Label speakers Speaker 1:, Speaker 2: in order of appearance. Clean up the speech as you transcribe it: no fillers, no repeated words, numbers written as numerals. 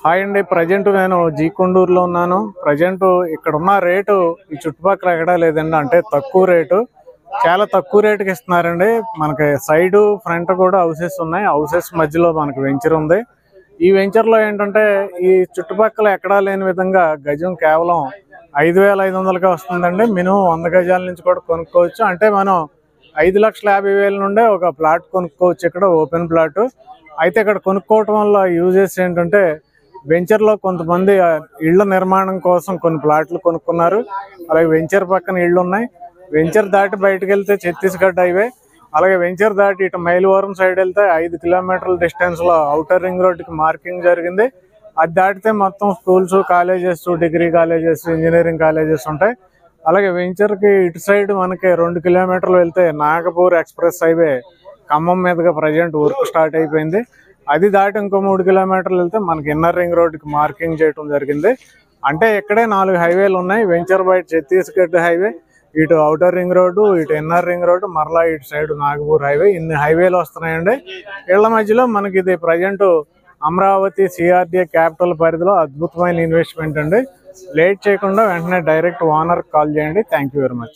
Speaker 1: Hi అండి. Present నేను జీకొండూరులో ఉన్నాను. ప్రజెంట్ ఇక్కడ ఉన్న రేటు ఈ చుట్టుపక్కల ఎక్కడా లేదండి. అంటే తక్కువ రేటు, చాలా తక్కువ రేటుకి ఇస్తున్నారండి. మనకి సైడ్ ఫ్రంట్ కూడా హౌసెస్ ఉన్నాయి. హౌసెస్ మధ్యలో మనకి వెంచర్ ఉంది. ఈ వెంచర్లో ఏంటంటే ఈ చుట్టుపక్కల ఎక్కడా లేని విధంగా గజం కేవలం 5,500కే వస్తుందండి. మినిమం 100 గజాల నుంచి కూడా కొనుక్కోవచ్చు. అంటే మనం 5,50,000 నుండే ఒక ప్లాట్ కొనుక్కోవచ్చు. ఇక్కడ ఓపెన్ ప్లాట్ అయితే ఇక్కడ కొనుక్కోవటం వల్ల యూజెస్ ఏంటంటే వెంచర్లో కొంతమంది ఇళ్ల నిర్మాణం కోసం కొన్ని ప్లాట్లు కొనుక్కున్నారు. అలాగే వెంచర్ పక్కన ఇళ్ళు ఉన్నాయి. వెంచర్ దాటి బయటకు వెళ్తే ఛత్తీస్గఢ్ హైవే, అలాగే వెంచర్ దాటి ఇటు మైలవరం సైడ్ వెళ్తే 5 కిలోమీటర్ల డిస్టెన్స్లో అవుటర్ రింగ్ రోడ్డుకి మార్కింగ్ జరిగింది. అది దాటితే మొత్తం schools, colleges, degree colleges, engineering colleges ఉంటాయి. అలాగే వెంచర్కి ఇటు సైడ్ మనకి 2 కిలోమీటర్లు వెళ్తే నాగపూర్ ఎక్స్ప్రెస్ హైవే ఖమ్మం మీదుగా ప్రజెంట్ వర్క్ స్టార్ట్ అయిపోయింది. అది దాటి ఇంకో 3 కిలోమీటర్లు వెళ్తే మనకి ఇన్నర్ రింగ్ రోడ్డుకి మార్కింగ్ చేయడం జరిగింది. అంటే ఇక్కడే 4 హైవేలు ఉన్నాయి. వెంచర్ బయట ఛత్తీస్గఢ్ హైవే, ఇటు అవుటర్ రింగ్ రోడ్డు, ఇటు ఇన్నర్ రింగ్ రోడ్డు, మరలా ఇటు సైడ్ నాగపూర్ హైవే. ఇన్ని హైవేలు వస్తున్నాయండి. ఇళ్ల మధ్యలో మనకి ఇది ప్రజెంట్ అమరావతి సిఆర్డీఏ క్యాపిటల్ పరిధిలో అద్భుతమైన ఇన్వెస్ట్మెంట్ అండి. లేట్ చేయకుండా వెంటనే డైరెక్ట్ ఓనర్కి కాల్ చేయండి. Thank you very much.